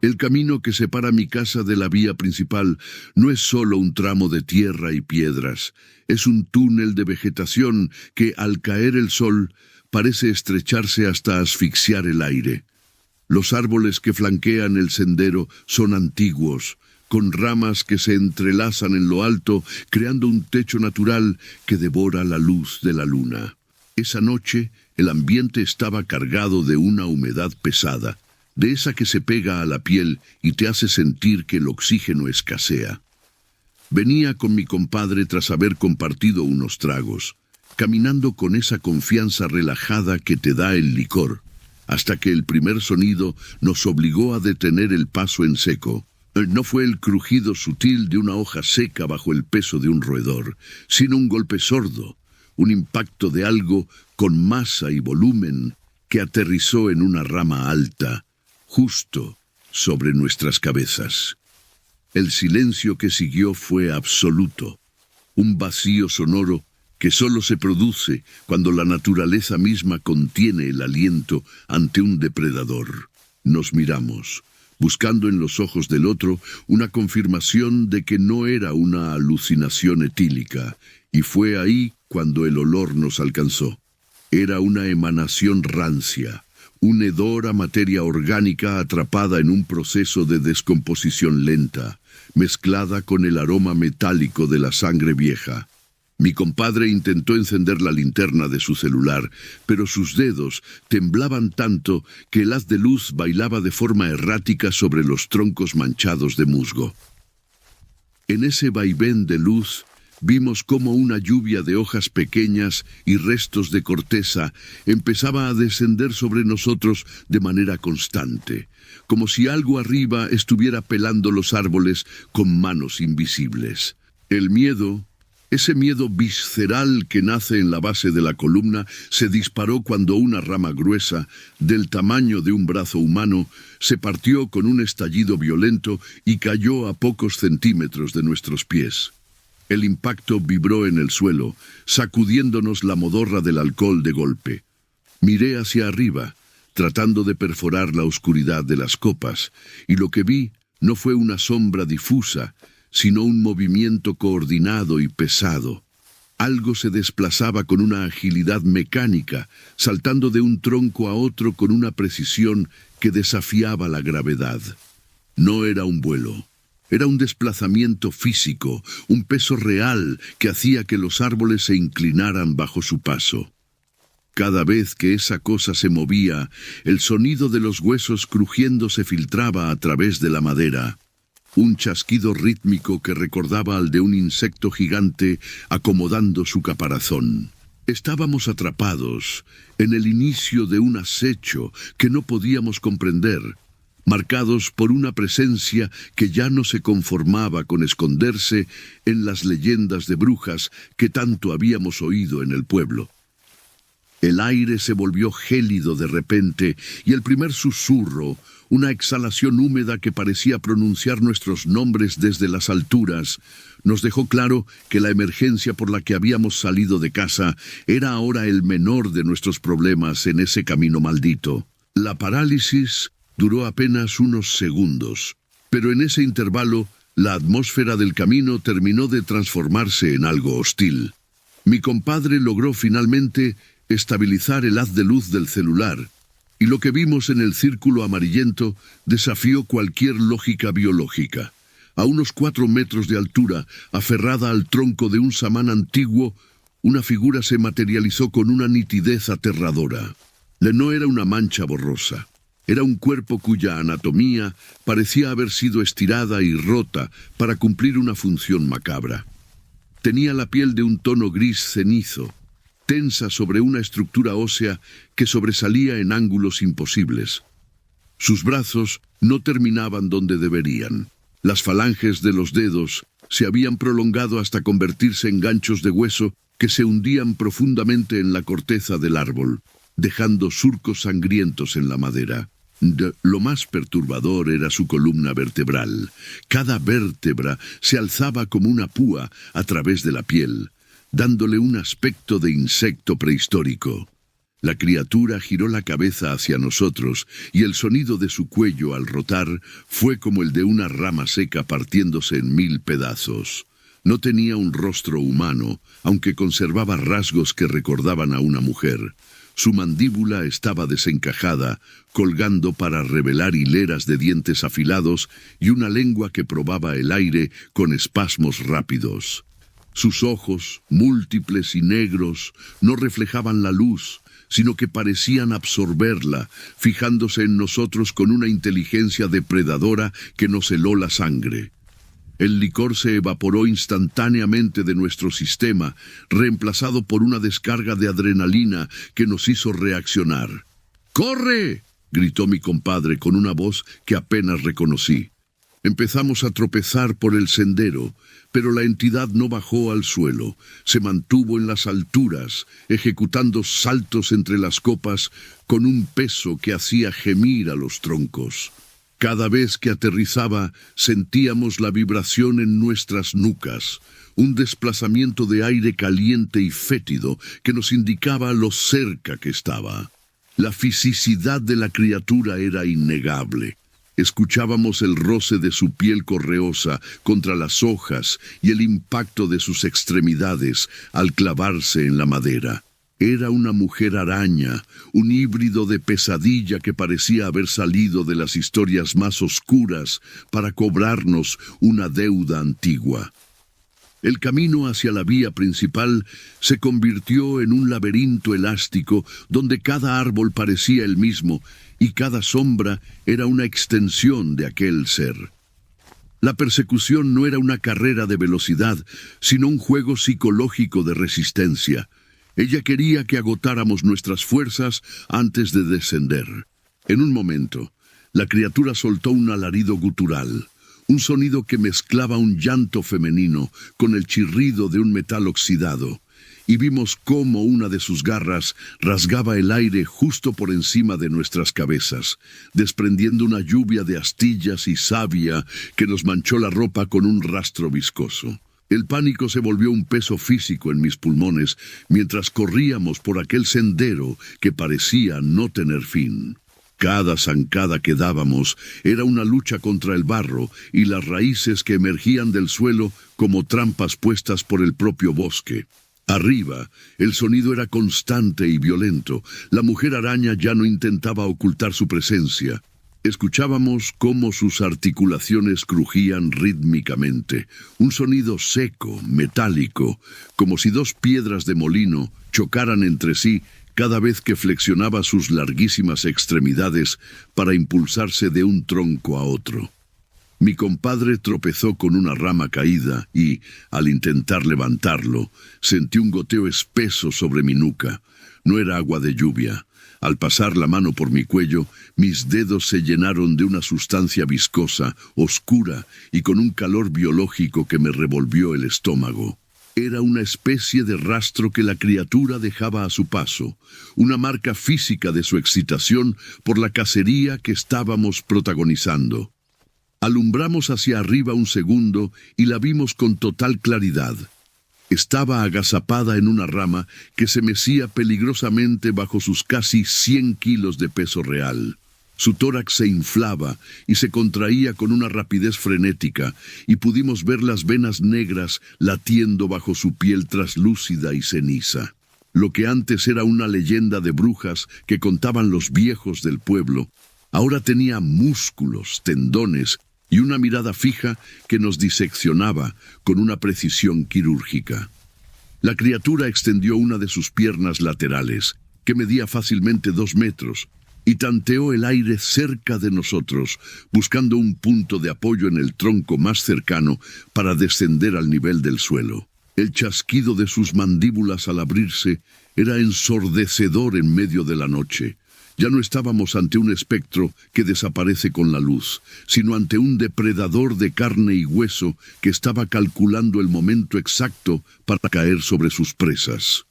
El camino que separa mi casa de la vía principal no es solo un tramo de tierra y piedras, es un túnel de vegetación que, al caer el sol, parece estrecharse hasta asfixiar el aire. Los árboles que flanquean el sendero son antiguos, con ramas que se entrelazan en lo alto, creando un techo natural que devora la luz de la luna. Esa noche, el ambiente estaba cargado de una humedad pesada, de esa que se pega a la piel y te hace sentir que el oxígeno escasea. Venía con mi compadre tras haber compartido unos tragos, caminando con esa confianza relajada que te da el licor, hasta que el primer sonido nos obligó a detener el paso en seco. No fue el crujido sutil de una hoja seca bajo el peso de un roedor, sino un golpe sordo, un impacto de algo con masa y volumen que aterrizó en una rama alta, justo sobre nuestras cabezas. El silencio que siguió fue absoluto, un vacío sonoro que solo se produce cuando la naturaleza misma contiene el aliento ante un depredador. Nos miramos, buscando en los ojos del otro una confirmación de que no era una alucinación etílica, y fue ahí cuando el olor nos alcanzó. Era una emanación rancia, un hedor a materia orgánica atrapada en un proceso de descomposición lenta, mezclada con el aroma metálico de la sangre vieja. Mi compadre intentó encender la linterna de su celular, pero sus dedos temblaban tanto que el haz de luz bailaba de forma errática sobre los troncos manchados de musgo. En ese vaivén de luz, vimos cómo una lluvia de hojas pequeñas y restos de corteza empezaba a descender sobre nosotros de manera constante, como si algo arriba estuviera pelando los árboles con manos invisibles. El miedo, ese miedo visceral que nace en la base de la columna, se disparó cuando una rama gruesa, del tamaño de un brazo humano, se partió con un estallido violento y cayó a pocos centímetros de nuestros pies. El impacto vibró en el suelo, sacudiéndonos la modorra del alcohol de golpe. Miré hacia arriba, tratando de perforar la oscuridad de las copas, y lo que vi no fue una sombra difusa, sino un movimiento coordinado y pesado. Algo se desplazaba con una agilidad mecánica, saltando de un tronco a otro con una precisión que desafiaba la gravedad. No era un vuelo. Era un desplazamiento físico, un peso real que hacía que los árboles se inclinaran bajo su paso. Cada vez que esa cosa se movía, el sonido de los huesos crujiendo se filtraba a través de la madera. Un chasquido rítmico que recordaba al de un insecto gigante acomodando su caparazón. Estábamos atrapados en el inicio de un acecho que no podíamos comprender, marcados por una presencia que ya no se conformaba con esconderse en las leyendas de brujas que tanto habíamos oído en el pueblo. El aire se volvió gélido de repente y el primer susurro, una exhalación húmeda que parecía pronunciar nuestros nombres desde las alturas, nos dejó claro que la emergencia por la que habíamos salido de casa era ahora el menor de nuestros problemas en ese camino maldito. La parálisis duró apenas unos segundos, pero en ese intervalo la atmósfera del camino terminó de transformarse en algo hostil. Mi compadre logró finalmente estabilizar el haz de luz del celular, y lo que vimos en el círculo amarillento desafió cualquier lógica biológica. A unos 4 metros de altura, aferrada al tronco de un samán antiguo, una figura se materializó con una nitidez aterradora. No era una mancha borrosa. Era un cuerpo cuya anatomía parecía haber sido estirada y rota para cumplir una función macabra. Tenía la piel de un tono gris cenizo, tensa sobre una estructura ósea que sobresalía en ángulos imposibles. Sus brazos no terminaban donde deberían. Las falanges de los dedos se habían prolongado hasta convertirse en ganchos de hueso que se hundían profundamente en la corteza del árbol, dejando surcos sangrientos en la madera. Lo más perturbador era su columna vertebral. Cada vértebra se alzaba como una púa a través de la piel, dándole un aspecto de insecto prehistórico. La criatura giró la cabeza hacia nosotros, y el sonido de su cuello al rotar fue como el de una rama seca partiéndose en 1000 pedazos. No tenía un rostro humano, aunque conservaba rasgos que recordaban a una mujer. Su mandíbula estaba desencajada, colgando para revelar hileras de dientes afilados y una lengua que probaba el aire con espasmos rápidos. Sus ojos, múltiples y negros, no reflejaban la luz, sino que parecían absorberla, fijándose en nosotros con una inteligencia depredadora que nos heló la sangre. El licor se evaporó instantáneamente de nuestro sistema, reemplazado por una descarga de adrenalina que nos hizo reaccionar. ¡Corre!, gritó mi compadre con una voz que apenas reconocí. Empezamos a tropezar por el sendero, pero la entidad no bajó al suelo, se mantuvo en las alturas, ejecutando saltos entre las copas con un peso que hacía gemir a los troncos. Cada vez que aterrizaba, sentíamos la vibración en nuestras nucas, un desplazamiento de aire caliente y fétido que nos indicaba lo cerca que estaba. La fisicidad de la criatura era innegable. Escuchábamos el roce de su piel correosa contra las hojas y el impacto de sus extremidades al clavarse en la madera. Era una mujer araña, un híbrido de pesadilla que parecía haber salido de las historias más oscuras para cobrarnos una deuda antigua. El camino hacia la vía principal se convirtió en un laberinto elástico donde cada árbol parecía el mismo y cada sombra era una extensión de aquel ser. La persecución no era una carrera de velocidad, sino un juego psicológico de resistencia. Ella quería que agotáramos nuestras fuerzas antes de descender. En un momento, la criatura soltó un alarido gutural, un sonido que mezclaba un llanto femenino con el chirrido de un metal oxidado, y vimos cómo una de sus garras rasgaba el aire justo por encima de nuestras cabezas, desprendiendo una lluvia de astillas y savia que nos manchó la ropa con un rastro viscoso. El pánico se volvió un peso físico en mis pulmones mientras corríamos por aquel sendero que parecía no tener fin. Cada zancada que dábamos era una lucha contra el barro y las raíces que emergían del suelo como trampas puestas por el propio bosque. Arriba, el sonido era constante y violento. La mujer araña ya no intentaba ocultar su presencia. Escuchábamos cómo sus articulaciones crujían rítmicamente, un sonido seco, metálico, como si dos piedras de molino chocaran entre sí cada vez que flexionaba sus larguísimas extremidades para impulsarse de un tronco a otro. Mi compadre tropezó con una rama caída y, al intentar levantarlo, sentí un goteo espeso sobre mi nuca. No era agua de lluvia. Al pasar la mano por mi cuello, mis dedos se llenaron de una sustancia viscosa, oscura y con un calor biológico que me revolvió el estómago. Era una especie de rastro que la criatura dejaba a su paso, una marca física de su excitación por la cacería que estábamos protagonizando. Alumbramos hacia arriba un segundo y la vimos con total claridad. Estaba agazapada en una rama que se mecía peligrosamente bajo sus casi 100 kilos de peso real. Su tórax se inflaba y se contraía con una rapidez frenética, y pudimos ver las venas negras latiendo bajo su piel traslúcida y ceniza. Lo que antes era una leyenda de brujas que contaban los viejos del pueblo, ahora tenía músculos, tendones y una mirada fija que nos diseccionaba con una precisión quirúrgica. La criatura extendió una de sus piernas laterales, que medía fácilmente 2 metros, y tanteó el aire cerca de nosotros, buscando un punto de apoyo en el tronco más cercano para descender al nivel del suelo. El chasquido de sus mandíbulas al abrirse era ensordecedor en medio de la noche. Ya no estábamos ante un espectro que desaparece con la luz, sino ante un depredador de carne y hueso que estaba calculando el momento exacto para caer sobre sus presas.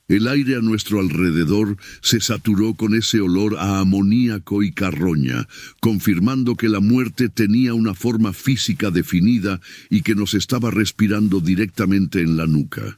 El aire a nuestro alrededor se saturó con ese olor a amoníaco y carroña, confirmando que la muerte tenía una forma física definida y que nos estaba respirando directamente en la nuca.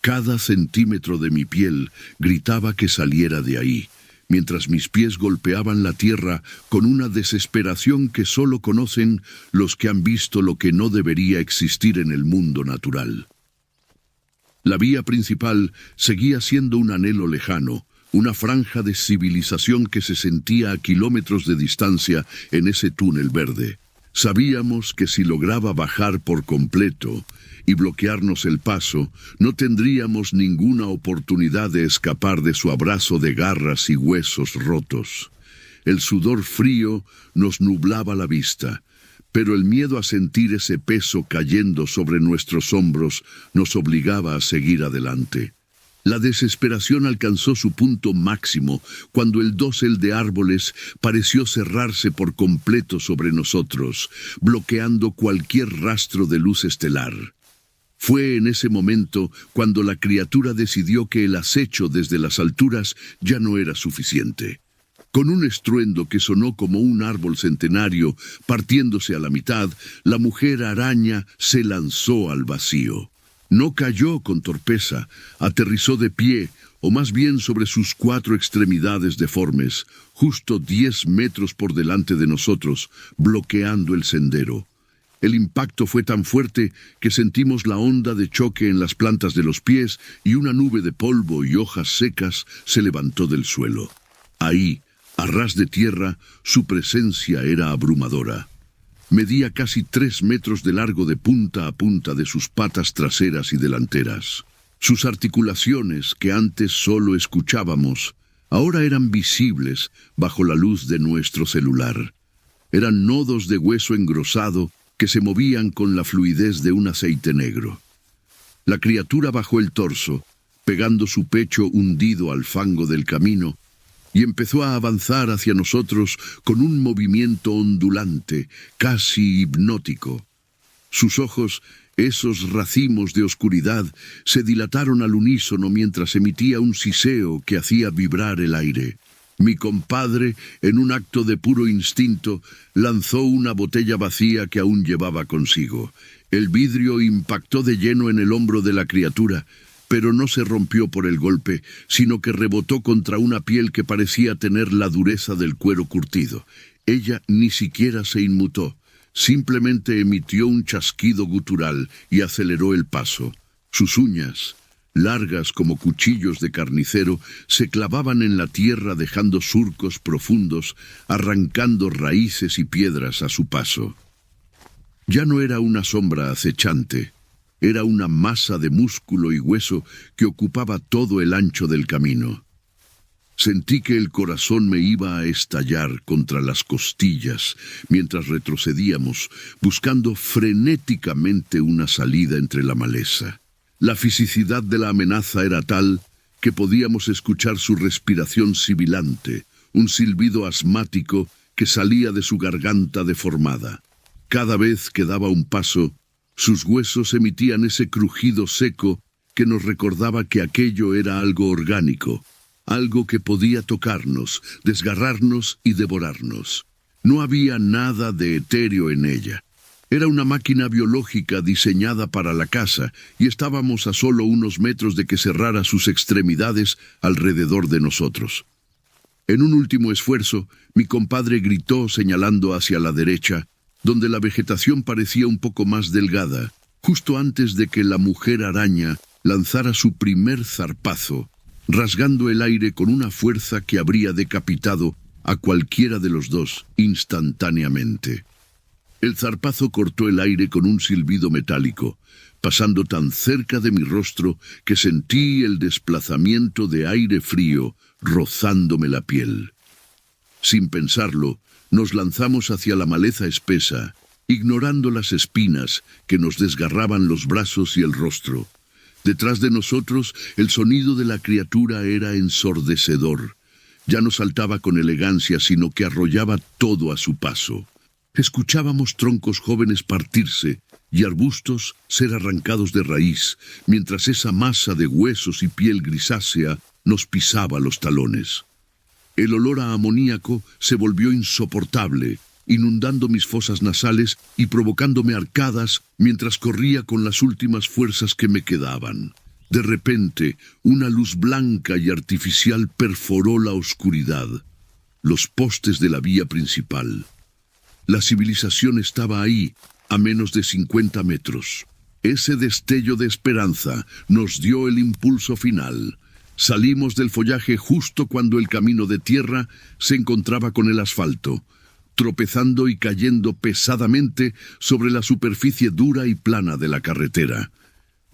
Cada centímetro de mi piel gritaba que saliera de ahí, mientras mis pies golpeaban la tierra con una desesperación que solo conocen los que han visto lo que no debería existir en el mundo natural. La vía principal seguía siendo un anhelo lejano, una franja de civilización que se sentía a kilómetros de distancia en ese túnel verde. Sabíamos que si lograba bajar por completo y bloquearnos el paso, no tendríamos ninguna oportunidad de escapar de su abrazo de garras y huesos rotos. El sudor frío nos nublaba la vista, pero el miedo a sentir ese peso cayendo sobre nuestros hombros nos obligaba a seguir adelante. La desesperación alcanzó su punto máximo cuando el dosel de árboles pareció cerrarse por completo sobre nosotros, bloqueando cualquier rastro de luz estelar. Fue en ese momento cuando la criatura decidió que el acecho desde las alturas ya no era suficiente. Con un estruendo que sonó como un árbol centenario partiéndose a la mitad, la mujer araña se lanzó al vacío. No cayó con torpeza, aterrizó de pie, o más bien sobre sus 4 extremidades deformes, justo 10 metros por delante de nosotros, bloqueando el sendero. El impacto fue tan fuerte que sentimos la onda de choque en las plantas de los pies y una nube de polvo y hojas secas se levantó del suelo. Ahí, a ras de tierra, su presencia era abrumadora. Medía casi 3 metros de largo de punta a punta de sus patas traseras y delanteras. Sus articulaciones, que antes solo escuchábamos, ahora eran visibles bajo la luz de nuestro celular. Eran nodos de hueso engrosado que se movían con la fluidez de un aceite negro. La criatura bajó el torso, pegando su pecho hundido al fango del camino, y empezó a avanzar hacia nosotros con un movimiento ondulante, casi hipnótico. Sus ojos, esos racimos de oscuridad, se dilataron al unísono mientras emitía un siseo que hacía vibrar el aire. Mi compadre, en un acto de puro instinto, lanzó una botella vacía que aún llevaba consigo. El vidrio impactó de lleno en el hombro de la criatura, pero no se rompió por el golpe, sino que rebotó contra una piel que parecía tener la dureza del cuero curtido. Ella ni siquiera se inmutó, simplemente emitió un chasquido gutural y aceleró el paso. Sus uñas, largas como cuchillos de carnicero, se clavaban en la tierra dejando surcos profundos, arrancando raíces y piedras a su paso. Ya no era una sombra acechante. Era una masa de músculo y hueso que ocupaba todo el ancho del camino. Sentí que el corazón me iba a estallar contra las costillas mientras retrocedíamos, buscando frenéticamente una salida entre la maleza. La fisicidad de la amenaza era tal que podíamos escuchar su respiración sibilante, un silbido asmático que salía de su garganta deformada. Cada vez que daba un paso, sus huesos emitían ese crujido seco que nos recordaba que aquello era algo orgánico, algo que podía tocarnos, desgarrarnos y devorarnos. No había nada de etéreo en ella. Era una máquina biológica diseñada para la caza y estábamos a solo unos metros de que cerrara sus extremidades alrededor de nosotros. En un último esfuerzo, mi compadre gritó señalando hacia la derecha, donde la vegetación parecía un poco más delgada, justo antes de que la mujer araña lanzara su primer zarpazo, rasgando el aire con una fuerza que habría decapitado a cualquiera de los dos instantáneamente. El zarpazo cortó el aire con un silbido metálico, pasando tan cerca de mi rostro que sentí el desplazamiento de aire frío rozándome la piel. Sin pensarlo, nos lanzamos hacia la maleza espesa, ignorando las espinas que nos desgarraban los brazos y el rostro. Detrás de nosotros, el sonido de la criatura era ensordecedor. Ya no saltaba con elegancia, sino que arrollaba todo a su paso. Escuchábamos troncos jóvenes partirse y arbustos ser arrancados de raíz, mientras esa masa de huesos y piel grisácea nos pisaba los talones. El olor a amoníaco se volvió insoportable, inundando mis fosas nasales y provocándome arcadas mientras corría con las últimas fuerzas que me quedaban. De repente, una luz blanca y artificial perforó la oscuridad, los postes de la vía principal. La civilización estaba ahí, a menos de 50 metros. Ese destello de esperanza nos dio el impulso final. Salimos del follaje justo cuando el camino de tierra se encontraba con el asfalto, tropezando y cayendo pesadamente sobre la superficie dura y plana de la carretera.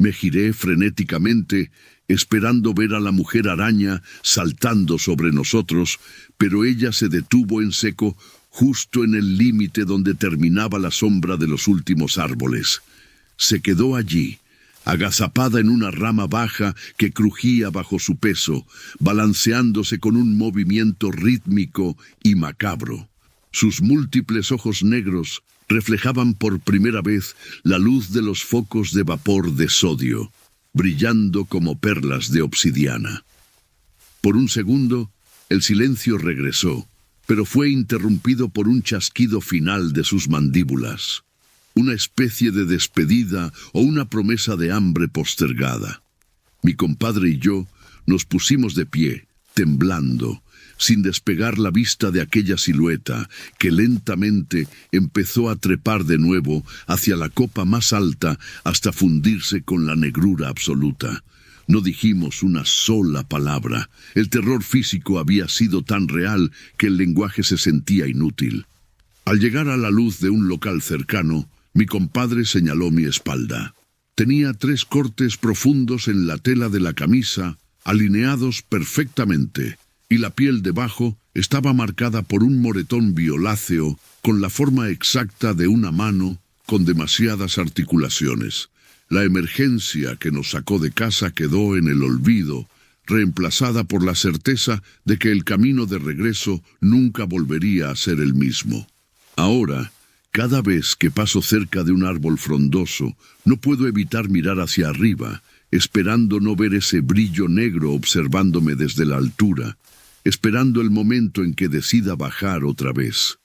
Me giré frenéticamente, esperando ver a la mujer araña saltando sobre nosotros, pero ella se detuvo en seco justo en el límite donde terminaba la sombra de los últimos árboles. Se quedó allí, agazapada en una rama baja que crujía bajo su peso, balanceándose con un movimiento rítmico y macabro. Sus múltiples ojos negros reflejaban por primera vez la luz de los focos de vapor de sodio, brillando como perlas de obsidiana. Por un segundo, el silencio regresó, pero fue interrumpido por un chasquido final de sus mandíbulas, una especie de despedida o una promesa de hambre postergada. Mi compadre y yo nos pusimos de pie, temblando, sin despegar la vista de aquella silueta que lentamente empezó a trepar de nuevo hacia la copa más alta hasta fundirse con la negrura absoluta. No dijimos una sola palabra. El terror físico había sido tan real que el lenguaje se sentía inútil. Al llegar a la luz de un local cercano, mi compadre señaló mi espalda. Tenía 3 cortes profundos en la tela de la camisa, alineados perfectamente, y la piel debajo estaba marcada por un moretón violáceo con la forma exacta de una mano con demasiadas articulaciones. La emergencia que nos sacó de casa quedó en el olvido, reemplazada por la certeza de que el camino de regreso nunca volvería a ser el mismo. Ahora, cada vez que paso cerca de un árbol frondoso, no puedo evitar mirar hacia arriba, esperando no ver ese brillo negro observándome desde la altura, esperando el momento en que decida bajar otra vez.